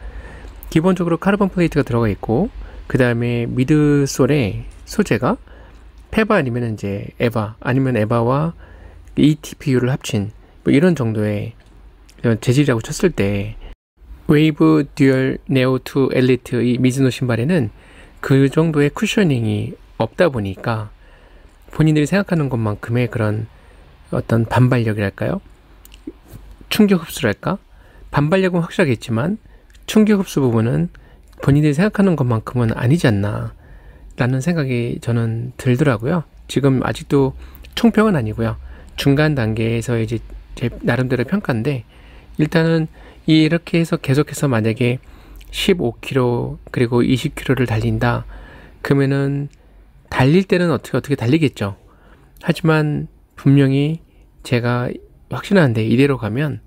기본적으로 카르본 플레이트가 들어가 있고, 그 다음에 미드솔의 소재가 페바 아니면 이제 에바, 아니면 에바와 ETPU를 합친 뭐 이런 정도의 재질이라고 쳤을 때, 웨이브 듀얼 네오 2 엘리트 이 미즈노 신발에는 그 정도의 쿠셔닝이 없다 보니까 본인들이 생각하는 것만큼의 그런 어떤 반발력이랄까요? 충격 흡수랄까? 반발력은 확실하게 있지만 충격 흡수 부분은 본인들이 생각하는 것만큼은 아니지 않나 라는 생각이 저는 들더라고요. 지금 아직도 총평은 아니고요, 중간 단계에서 이제 제 나름대로 평가인데, 일단은 이렇게 해서 계속해서 만약에 15km 그리고 20km를 달린다 그러면은 달릴 때는 어떻게 달리겠죠. 하지만 분명히 제가 확신하는데, 이대로 가면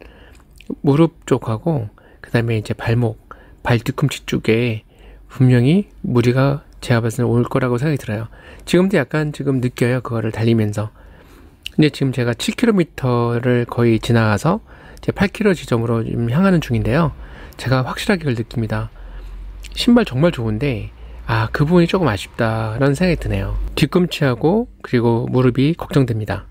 무릎 쪽하고 그 다음에 이제 발목, 발 뒤꿈치 쪽에 분명히 무리가 제가 봤을 때 올 거라고 생각이 들어요. 지금도 약간 지금 느껴요, 그거를 달리면서. 근데 지금 제가 7km를 거의 지나가서 제 8km 지점으로 지금 향하는 중인데요, 제가 확실하게 그걸 느낍니다. 신발 정말 좋은데 그 부분이 조금 아쉽다라는 생각이 드네요. 뒤꿈치하고 그리고 무릎이 걱정됩니다.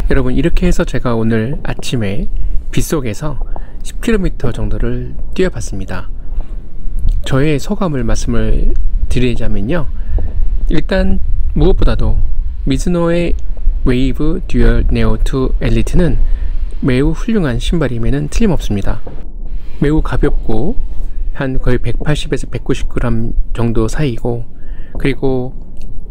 여러분, 이렇게 해서 제가 오늘 아침에 빗속에서 10km 정도를 뛰어봤습니다. 저의 소감을 말씀을 드리자면요, 일단 무엇보다도 미즈노의 웨이브 듀얼 네오 2 엘리트는 매우 훌륭한 신발임에는 틀림없습니다. 매우 가볍고 한 거의 180에서 190g 정도 사이고, 그리고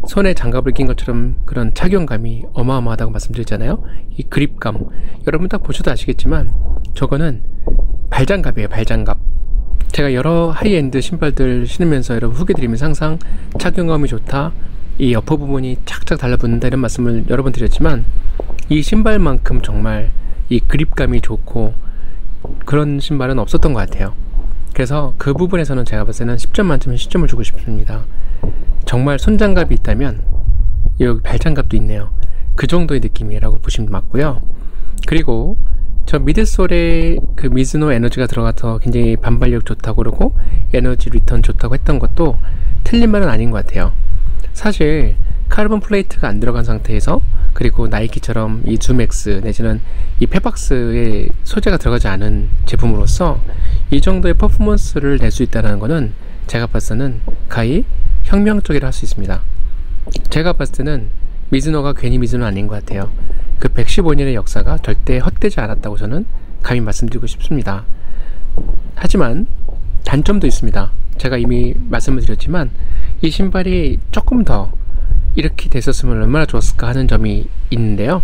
손에 장갑을 낀 것처럼 그런 착용감이 어마어마하다고 말씀드렸잖아요. 이 그립감, 여러분 딱 보셔도 아시겠지만 저거는 발장갑이에요. 발장갑. 제가 여러 하이엔드 신발들 신으면서 여러분 후기 드리면서 항상 착용감이 좋다, 이 여퍼 부분이 착착 달라붙는다, 이런 말씀을 여러 번 드렸지만 이 신발만큼 정말 이 그립감이 좋고 그런 신발은 없었던 것 같아요. 그래서 그 부분에서는 제가 봤을 때는 10점 만점에 10점을 주고 싶습니다. 정말 손장갑이 있다면 여기 발장갑도 있네요. 그 정도의 느낌이라고 보시면 맞고요. 그리고 저 미드솔에 그 미즈노 에너지가 들어가서 굉장히 반발력 좋다고 그러고 에너지 리턴 좋다고 했던 것도 틀린 말은 아닌 것 같아요. 사실 카르본 플레이트가 안 들어간 상태에서, 그리고 나이키처럼 이 줌엑스 내지는 이 페박스에 소재가 들어가지 않은 제품으로서 이 정도의 퍼포먼스를 낼 수 있다는 것은 제가 봤을 때는 가히 혁명적이라 할 수 있습니다. 제가 봤을 때는 미즈노가 괜히 미즈노는 아닌 것 같아요. 그 115년의 역사가 절대 헛되지 않았다고 저는 감히 말씀드리고 싶습니다. 하지만 단점도 있습니다. 제가 이미 말씀을 드렸지만 이 신발이 조금 더 이렇게 됐었으면 얼마나 좋았을까 하는 점이 있는데요,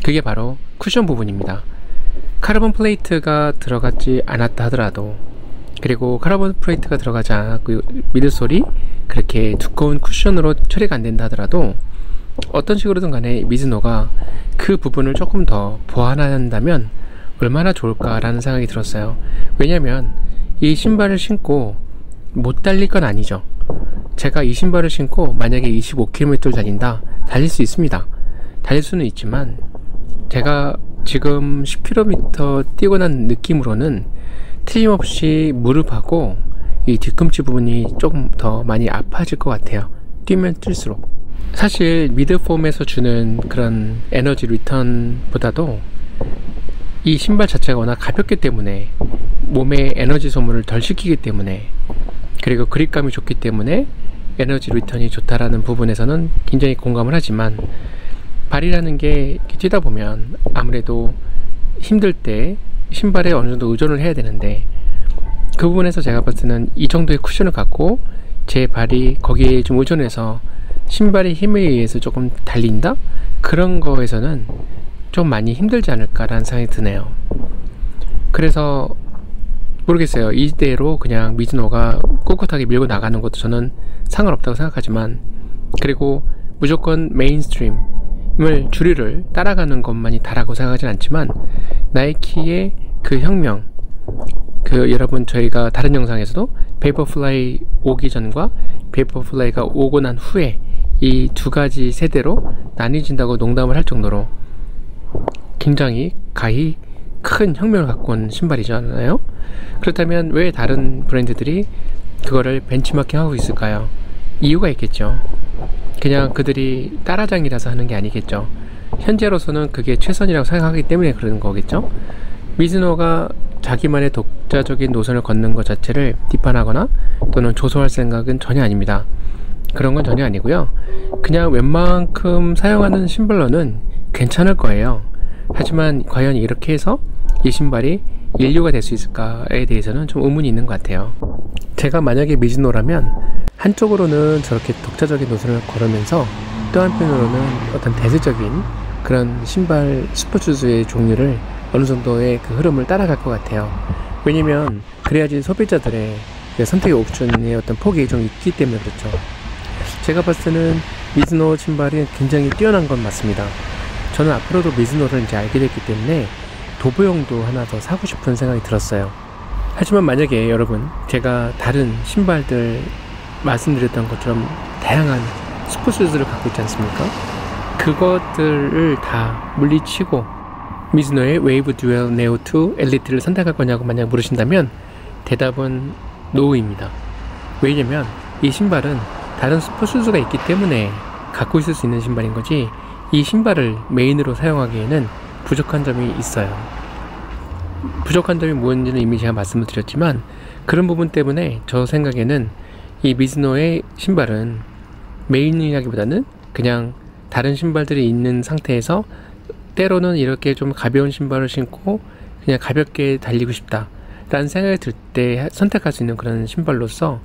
그게 바로 쿠션 부분입니다. 카르본 플레이트가 들어가지 않았다 하더라도, 그리고 카르본 플레이트가 들어가지 않았고 미드솔이 그렇게 두꺼운 쿠션으로 처리가 안 된다 하더라도 어떤 식으로든 간에 미즈노가 그 부분을 조금 더 보완한다면 얼마나 좋을까라는 생각이 들었어요. 왜냐면 이 신발을 신고 못 달릴 건 아니죠. 제가 이 신발을 신고 만약에 25km를 달린다, 달릴 수 있습니다. 달릴 수는 있지만 제가 지금 10km 뛰고 난 느낌으로는 틀림없이 무릎하고 이 뒤꿈치 부분이 조금 더 많이 아파질 것 같아요. 뛰면 뛸수록. 사실 미드폼에서 주는 그런 에너지 리턴보다도 이 신발 자체가 워낙 가볍기 때문에 몸에 에너지 소모를 덜 시키기 때문에, 그리고 그립감이 좋기 때문에 에너지 리턴이 좋다라는 부분에서는 굉장히 공감을 하지만, 발이라는 게 뛰다 보면 아무래도 힘들 때 신발에 어느 정도 의존을 해야 되는데, 그 부분에서 제가 봤을 때는 이 정도의 쿠션을 갖고 제 발이 거기에 좀 의존해서 신발의 힘에 의해서 조금 달린다? 그런 거에서는 좀 많이 힘들지 않을까라는 생각이 드네요. 그래서 모르겠어요. 이대로 그냥 미즈노가 꿋꿋하게 밀고 나가는 것도 저는 상관없다고 생각하지만, 그리고 무조건 메인스트림을 주류를 따라가는 것만이 다라고 생각하진 않지만, 나이키의 그 혁명, 그 여러분 저희가 다른 영상에서도 베이퍼플라이 오기 전과 베이퍼플라이가 오고 난 후에 이 두 가지 세대로 나뉘어진다고 농담을 할 정도로 굉장히 가히 큰 혁명을 갖고 온 신발이잖아요. 그렇다면 왜 다른 브랜드들이 그거를 벤치마킹하고 있을까요? 이유가 있겠죠. 그냥 그들이 따라장이라서 하는 게 아니겠죠. 현재로서는 그게 최선이라고 생각하기 때문에 그러는 거겠죠. 미즈노가 자기만의 독자적인 노선을 걷는 것 자체를 비판하거나 또는 조소할 생각은 전혀 아닙니다. 그런 건 전혀 아니고요. 그냥 웬만큼 사용하는 신발로는 괜찮을 거예요. 하지만 과연 이렇게 해서 이 신발이 인류가 될 수 있을까에 대해서는 좀 의문이 있는 것 같아요. 제가 만약에 미즈노라면 한쪽으로는 저렇게 독자적인 노선을 걸으면서 또 한편으로는 어떤 대세적인 그런 신발 슈퍼슈즈의 종류를 어느 정도의 그 흐름을 따라갈 것 같아요. 왜냐면 그래야지 소비자들의 그 선택의 옵션의 어떤 폭이 좀 있기 때문에 그렇죠. 제가 봤을 때는 미즈노 신발이 굉장히 뛰어난 건 맞습니다. 저는 앞으로도 미즈노를 이제 알게 됐기 때문에 도보용도 하나 더 사고 싶은 생각이 들었어요. 하지만 만약에 여러분, 제가 다른 신발들 말씀드렸던 것처럼 다양한 슈퍼슈즈를 갖고 있지 않습니까? 그것들을 다 물리치고 미즈노의 웨이브 듀얼 네오 2 엘리트를 선택할 거냐고 만약 물으신다면 대답은 노입니다. 왜냐면 이 신발은 다른 슈퍼슈즈가 있기 때문에 갖고 있을 수 있는 신발인 거지, 이 신발을 메인으로 사용하기에는 부족한 점이 있어요. 부족한 점이 무엇인지는 이미 제가 말씀을 드렸지만, 그런 부분 때문에 저 생각에는 이 미즈노의 신발은 메인이라기보다는 그냥 다른 신발들이 있는 상태에서 때로는 이렇게 좀 가벼운 신발을 신고 그냥 가볍게 달리고 싶다 라는 생각이 들 때 선택할 수 있는 그런 신발로서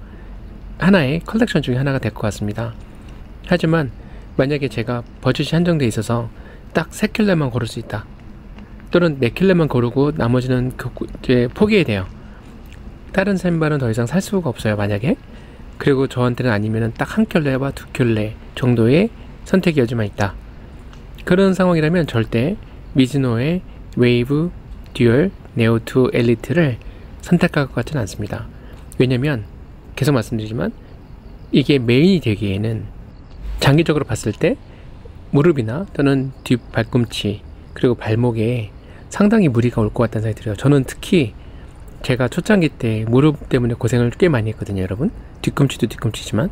하나의 컬렉션 중에 하나가 될 것 같습니다. 하지만 만약에 제가 버젯이 한정되어 있어서 딱 3켤레만 고를 수 있다, 또는 4켤레만 고르고 나머지는 이제 포기해야 돼요. 다른 신발은 더 이상 살 수가 없어요, 만약에. 그리고 저한테는 아니면은 딱 1켤레와 2켤레 정도의 선택의 여지만 있다, 그런 상황이라면 절대 미즈노의 웨이브 듀얼 네오2 엘리트를 선택할 것 같지는 않습니다. 왜냐면 계속 말씀드리지만 이게 메인이 되기에는 장기적으로 봤을 때 무릎이나 또는 뒷 발꿈치 그리고 발목에 상당히 무리가 올 것 같다는 생각이 들어요. 저는 특히 제가 초창기 때 무릎 때문에 고생을 꽤 많이 했거든요, 여러분. 뒤꿈치도 뒤꿈치지만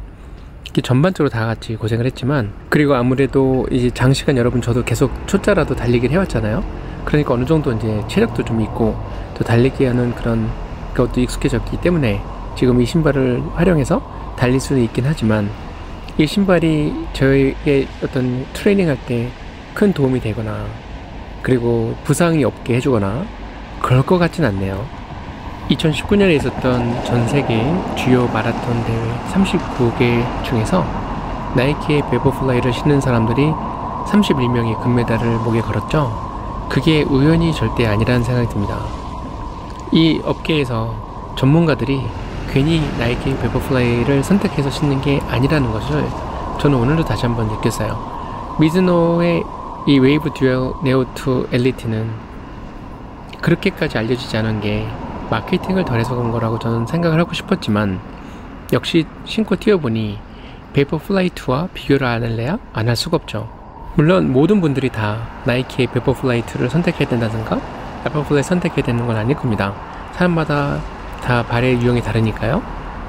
이렇게 전반적으로 다 같이 고생을 했지만, 그리고 아무래도 이제 장시간 여러분 저도 계속 초짜라도 달리기를 해왔잖아요. 그러니까 어느 정도 이제 체력도 좀 있고 또 달리기 하는 그런 것도 익숙해졌기 때문에 지금 이 신발을 활용해서 달릴 수는 있긴 하지만, 이 신발이 저에게 어떤 트레이닝 할 때 큰 도움이 되거나 그리고 부상이 없게 해주거나 그럴 것 같진 않네요. 2019년에 있었던 전세계 주요 마라톤 대회 39개 중에서 나이키의 베버플라이를 신는 사람들이 31명이 금메달을 목에 걸었죠. 그게 우연이 절대 아니라는 생각이 듭니다. 이 업계에서 전문가들이 괜히 나이키 베버플라이를 선택해서 신는 게 아니라는 것을 저는 오늘도 다시 한번 느꼈어요. 미즈노의 이 웨이브 듀얼 네오2 엘리트는 그렇게까지 알려지지 않은 게 마케팅을 덜해서 그런 거라고 저는 생각을 하고 싶었지만, 역시 신고 뛰어보니 베버플라이2와 비교를 안 할래야 안 할 수가 없죠. 물론 모든 분들이 다 나이키의 베버플라이2를 선택해야 된다든가 베버플라이 선택해야 되는 건 아닐 겁니다. 사람마다 다 발의 유형이 다르니까요.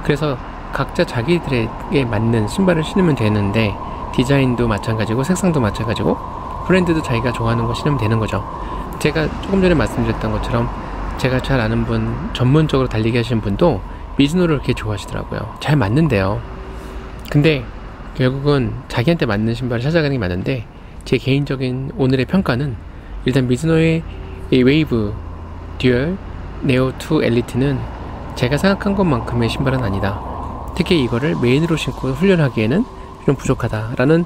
그래서 각자 자기들에게 맞는 신발을 신으면 되는데, 디자인도 마찬가지고 색상도 마찬가지고 브랜드도 자기가 좋아하는 거 신으면 되는 거죠. 제가 조금 전에 말씀드렸던 것처럼 제가 잘 아는 분, 전문적으로 달리기 하시는 분도 미즈노를 그렇게 좋아하시더라고요. 잘 맞는데요. 근데 결국은 자기한테 맞는 신발을 찾아가는 게 맞는데, 제 개인적인 오늘의 평가는 일단 미즈노의 이 웨이브 듀얼 네오2 엘리트는 제가 생각한 것만큼의 신발은 아니다. 특히 이거를 메인으로 신고 훈련하기에는 좀 부족하다라는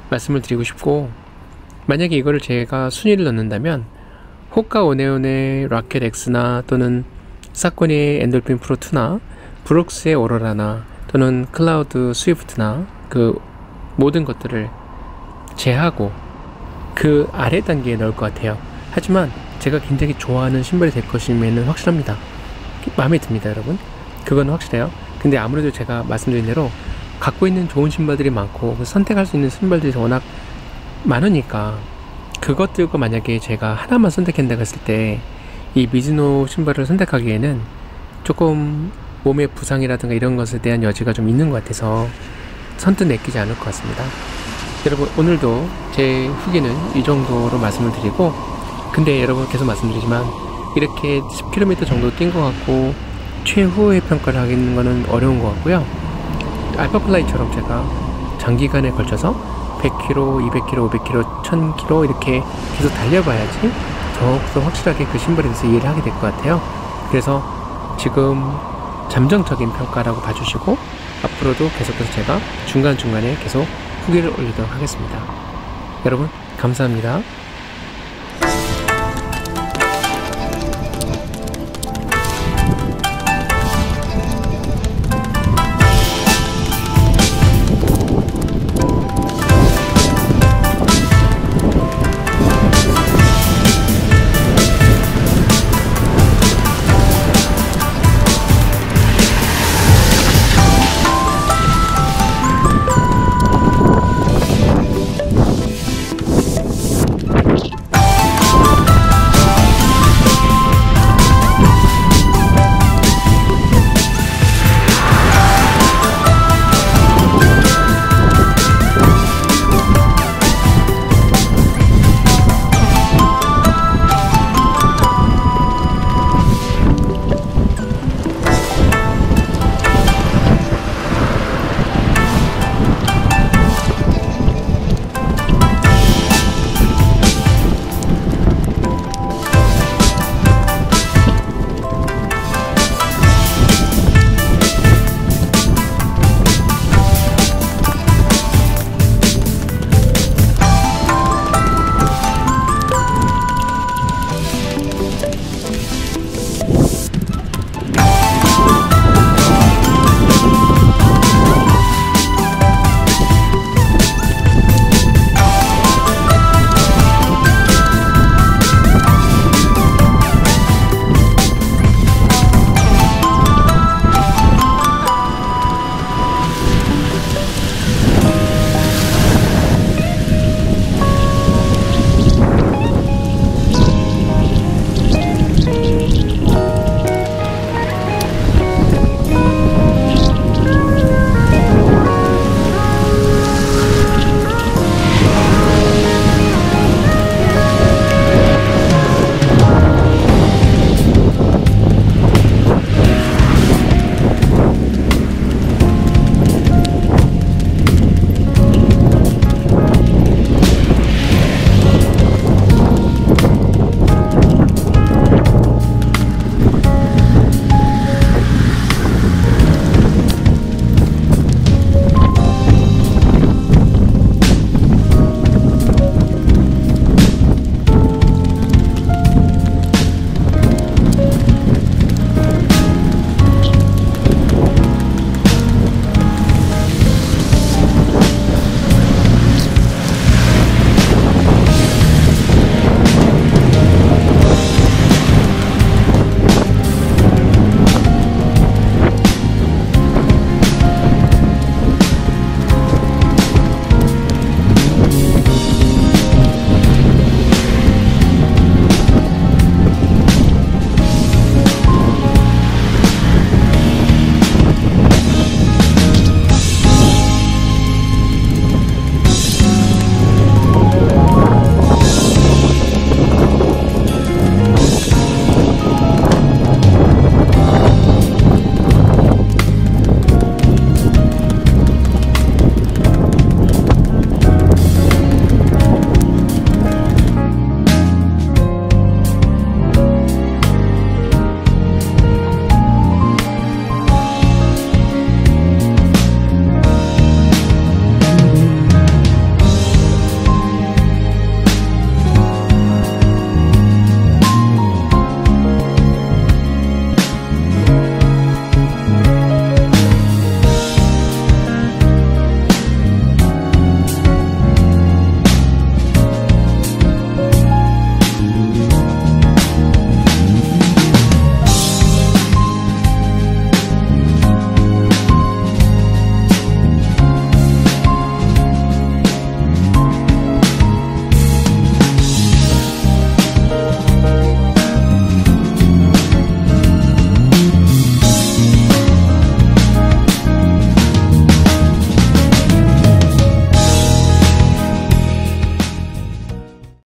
말씀을 드리고 싶고, 만약에 이거를 제가 순위를 넣는다면 호카 오네온의 라켓 X나 또는 사코니의 엔돌핀 프로 2나 브룩스의 오로라나 또는 클라우드 스위프트나 그 모든 것들을 제하고 그 아래 단계에 넣을 것 같아요. 하지만 제가 굉장히 좋아하는 신발이 될 것임에는 확실합니다. 마음에 듭니다, 여러분. 그건 확실해요. 근데 아무래도 제가 말씀드린 대로 갖고 있는 좋은 신발들이 많고 선택할 수 있는 신발들이 워낙 많으니까, 그것들과 만약에 제가 하나만 선택한다고 했을 때 이 미즈노 신발을 선택하기에는 조금 몸의 부상이라든가 이런 것에 대한 여지가 좀 있는 것 같아서 선뜻 내키지 않을 것 같습니다. 여러분, 오늘도 제 후기는 이 정도로 말씀을 드리고, 근데 여러분 계속 말씀드리지만 이렇게 10km 정도 뛴 것 같고 최후의 평가를 하기는 거는 어려운 것 같고요. 알파플라이처럼 제가 장기간에 걸쳐서 100km, 200km, 500km, 1000km 이렇게 계속 달려봐야지 더욱더 확실하게 그 신발에 대해서 이해를 하게 될 것 같아요. 그래서 지금 잠정적인 평가라고 봐주시고, 앞으로도 계속해서 제가 중간중간에 계속 후기를 올리도록 하겠습니다. 여러분, 감사합니다.